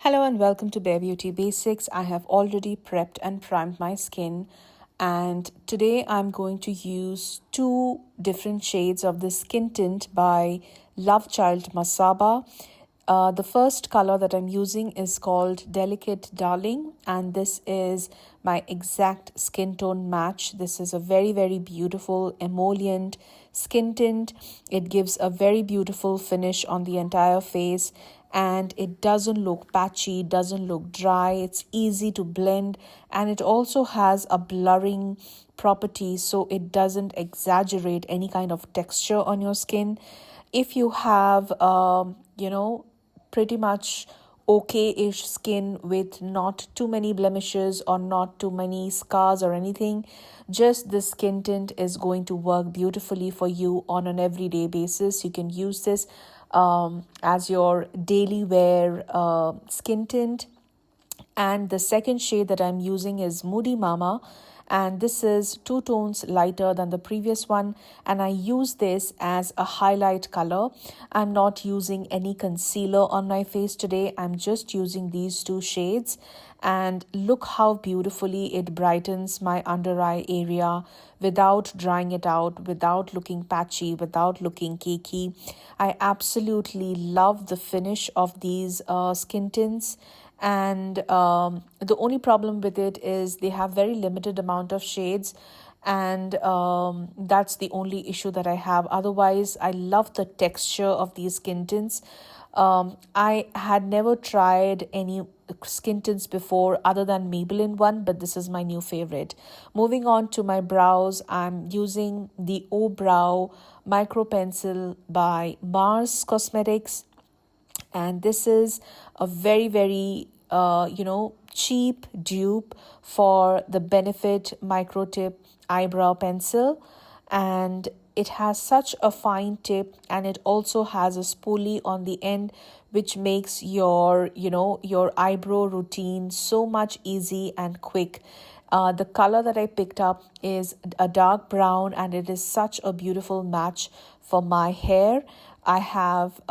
Hello and welcome to Bare Beauty Basics. I have already prepped and primed my skin, and today I'm going to use two different shades of the Skin Tint by Love Child Masaba. The first color that I'm using is called Delicate Darling, and this is my exact skin tone match. This is a very beautiful emollient skin tint. It gives a very beautiful finish on the entire face, and it doesn't look patchy, doesn't look dry. It's easy to blend, and it also has a blurring property, so it doesn't exaggerate any kind of texture on your skin. If you have pretty much okay-ish skin with not too many blemishes or not too many scars or anything, just this skin tint is going to work beautifully for you on an everyday basis. You can use this as your daily wear skin tint. And the second shade that I'm using is Moody Mama, and this is 2 tones lighter than the previous one, and I use this as a highlight color. I'm not using any concealer on my face today. I'm just using these two shades, and look how beautifully it brightens my under eye area without drying it out, without looking patchy, without looking cakey. I absolutely love the finish of these skin tints, and the only problem with it is they have very limited amount of shades, and that's the only issue that I have. Otherwise, I love the texture of these skin tints. I had never tried any skin tints before other than Maybelline one, but this is my new favorite. Moving on to my brows, I'm using the O Brow Micro Pencil by Mars Cosmetics, and this is a very cheap dupe for the Benefit Micro Tip Eyebrow Pencil, and it has such a fine tip, and it also has a spoolie on the end, which makes your eyebrow routine so much easy and quick. The color that I picked up is a dark brown, and it is such a beautiful match for my hair. I have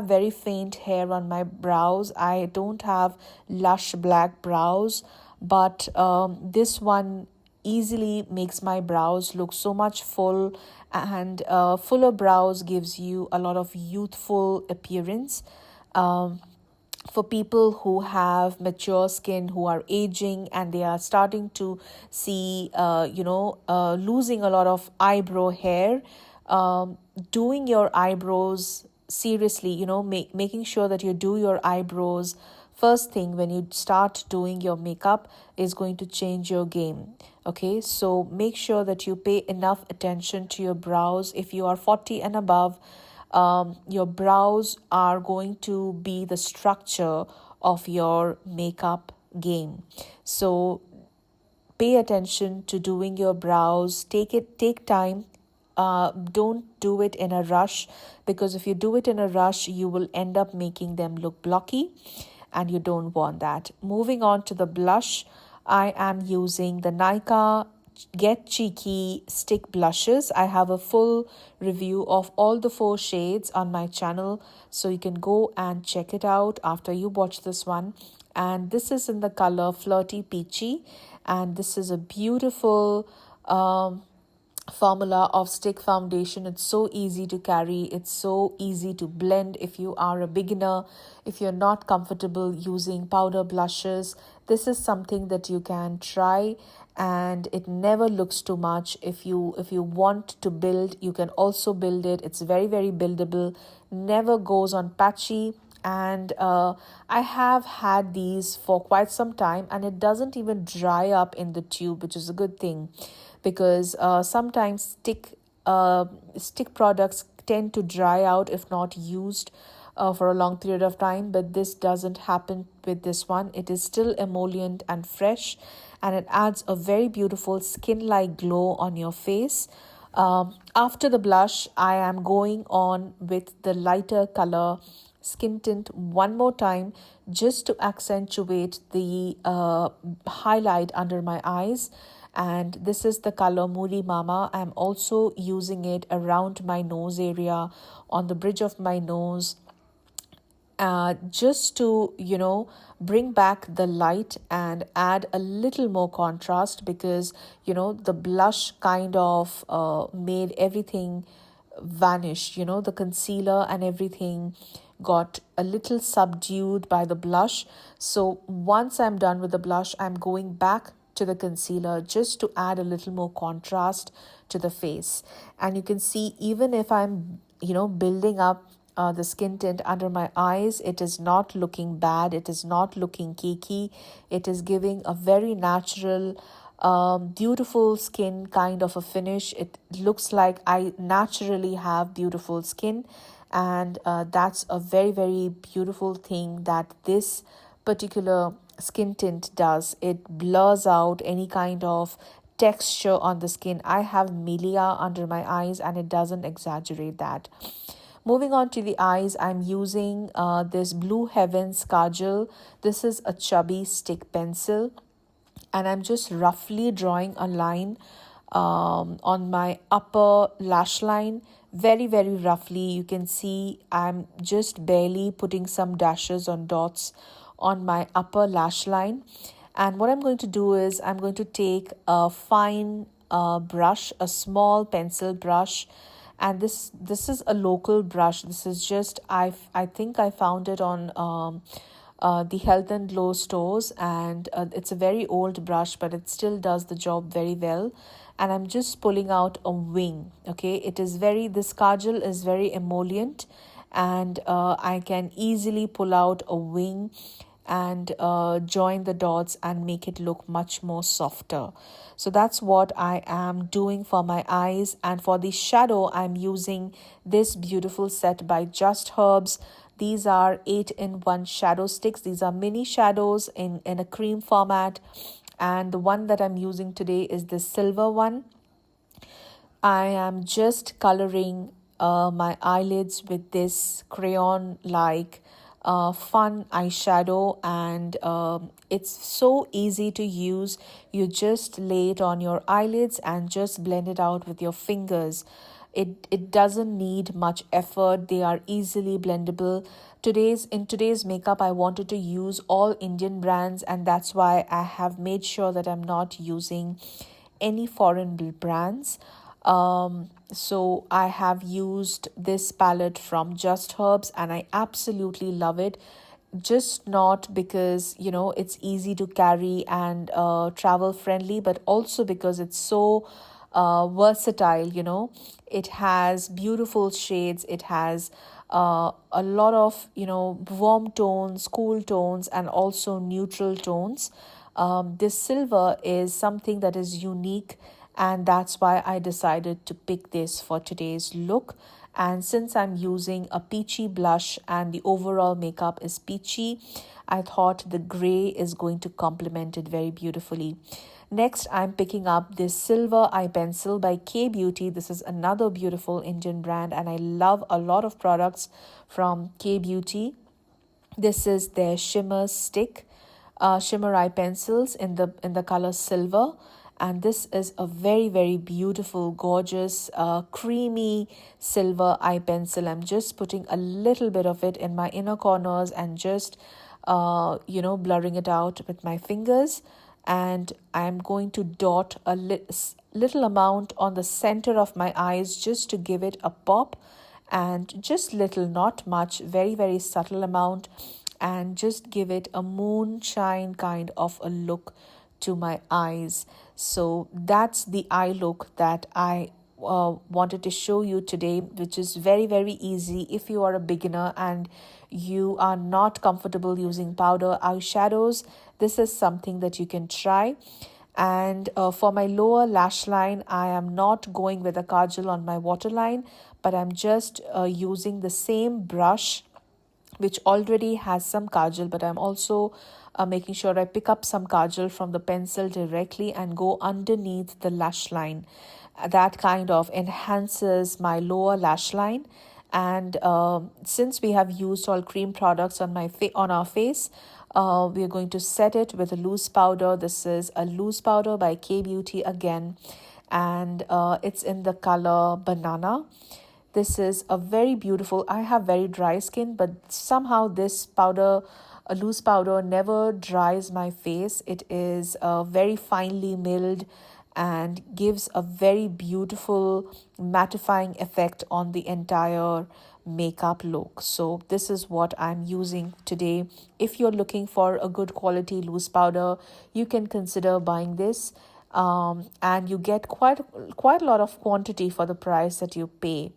very faint hair on my brows. I don't have lush black brows, but this one easily makes my brows look so much full, and fuller brows gives you a lot of youthful appearance. For people who have mature skin, who are aging, and they are starting to see losing a lot of eyebrow hair, doing your eyebrows seriously, making sure that you do your eyebrows first thing when you start doing your makeup is going to change your game. Okay, so make sure that you pay enough attention to your brows. If you are 40 and above, your brows are going to be the structure of your makeup game. So pay attention to doing your brows. Take time. Don't do it in a rush, because if you do it in a rush, you will end up making them look blocky, and you don't want that. Moving on to the blush, I am using the Nykaa Get Cheeky stick blushes. I have a full review of all the 4 shades on my channel, so you can go and check it out after you watch this one. And this is in the color Flirty Peachy, and this is a beautiful formula of stick foundation. It's so easy to carry, it's so easy to blend. If you are a beginner, if you're not comfortable using powder blushes, this is something that you can try, and it never looks too much. If you want to build, you can also build it. It's very buildable, never goes on patchy, and I have had these for quite some time, and it doesn't even dry up in the tube, which is a good thing, because sometimes stick products tend to dry out if not used for a long period of time, but this doesn't happen with this one. It is still emollient and fresh, and it adds a very beautiful skin-like glow on your face. After the blush, I am going on with the lighter color skin tint one more time, just to accentuate the highlight under my eyes. And this is the color Moody Mama. I'm also using it around my nose area, on the bridge of my nose, just to, bring back the light and add a little more contrast, because, the blush kind of made everything vanish. The concealer and everything got a little subdued by the blush. So once I'm done with the blush, I'm going back to the concealer just to add a little more contrast to the face. And you can see, even if I'm, building up the skin tint under my eyes, it is not looking bad, it is not looking cakey, it is giving a very natural, beautiful skin kind of a finish. It looks like I naturally have beautiful skin, and that's a very, very beautiful thing that this particular skin tint does. It blurs out any kind of texture on the skin. I have milia under my eyes and it doesn't exaggerate that. Moving on to the eyes, I'm using this Blue Heavens Kajal. This is a Chubby stick pencil, and I'm just roughly drawing a line on my upper lash line, very, very roughly. You can see I'm just barely putting some dashes on dots on my upper lash line. And what I'm going to do is I'm going to take a fine brush, a small pencil brush, and this is a local brush. This is just, I think I found it on the Health and Glow stores, and it's a very old brush, but it still does the job very well. And I'm just pulling out a wing. Okay, this kajal is very emollient, and I can easily pull out a wing and join the dots and make it look much more softer. So that's what I am doing for my eyes. And for the shadow, I'm using this beautiful set by Just Herbs. These are 8-in-1 shadow sticks. These are mini shadows in a cream format. And the one that I'm using today is the silver one. I am just coloring my eyelids with this crayon-like fun eyeshadow, and it's so easy to use. You just lay it on your eyelids and just blend it out with your fingers. It doesn't need much effort. They are easily blendable. In today's makeup, I wanted to use all Indian brands, and that's why I have made sure that I'm not using any foreign brands. So I have used this palette from Just Herbs, and I absolutely love it. Just not because, it's easy to carry and travel friendly, but also because it's so versatile. It has beautiful shades. It has a lot of, warm tones, cool tones, and also neutral tones. This silver is something that is unique, and that's why I decided to pick this for today's look. And since I'm using a peachy blush and the overall makeup is peachy, I thought the gray is going to complement it very beautifully. Next, I'm picking up this silver eye pencil by K Beauty. This is another beautiful Indian brand, and I love a lot of products from K Beauty. This is their shimmer eye pencils in the color silver. And this is a very, very beautiful, gorgeous, creamy silver eye pencil. I'm just putting a little bit of it in my inner corners and just, blurring it out with my fingers. And I'm going to dot a little amount on the center of my eyes just to give it a pop. And just little, not much, very, very subtle amount. And just give it a moonshine kind of a look to my eyes. So that's the eye look that I wanted to show you today, which is very, very easy if you are a beginner and you are not comfortable using powder eyeshadows. This is something that you can try. And for my lower lash line, I am not going with a kajal on my waterline, but I'm just using the same brush which already has some kajal, but I'm also making sure I pick up some kajal from the pencil directly and go underneath the lash line. That kind of enhances my lower lash line. And since we have used all cream products on our face, we are going to set it with a loose powder. This is a loose powder by K Beauty again, and it's in the color Banana. This is a very beautiful, I have very dry skin, but somehow this powder, a loose powder, never dries my face. It is very finely milled and gives a very beautiful mattifying effect on the entire makeup look. So this is what I'm using today. If you're looking for a good quality loose powder, you can consider buying this. And you get quite a lot of quantity for the price that you pay.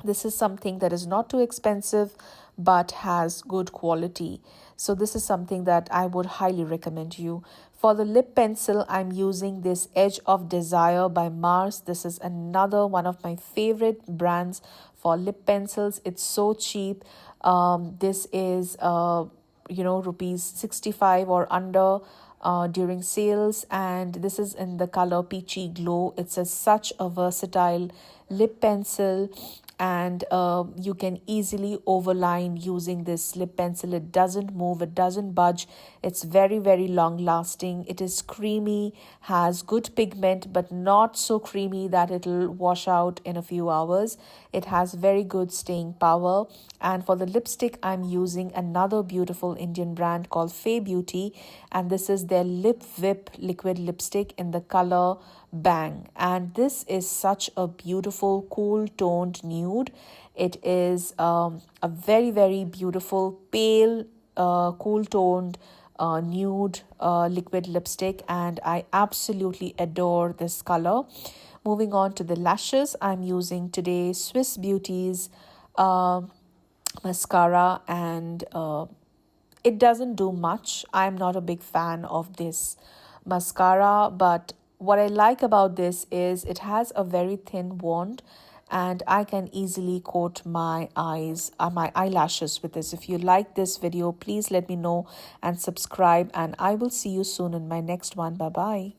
This is something that is not too expensive but has good quality. So this is something that I would highly recommend you. For the lip pencil, I'm using this Edge of Desire by Mars. This is another one of my favorite brands for lip pencils. It's so cheap. This is rupees 65 or under during sales, and this is in the color Peachy Glow. It's such a versatile lip pencil, and you can easily overline using this lip pencil. It doesn't move, it doesn't budge. It's very, very long lasting. It is creamy, has good pigment, but not so creamy that it'll wash out in a few hours. It has very good staying power. And for the lipstick, I'm using another beautiful Indian brand called Fay Beauty, and this is their Lip Whip liquid lipstick in the color Bang. And this is such a beautiful cool toned nude. It is a very, very beautiful pale cool toned nude liquid lipstick, and I absolutely adore this color. Moving on to the lashes, I'm using today Swiss Beauty's mascara, and it doesn't do much. I'm not a big fan of this mascara, but what I like about this is it has a very thin wand, and I can easily coat my my eyelashes with this. If you like this video, please let me know and subscribe, and I will see you soon in my next one. Bye bye.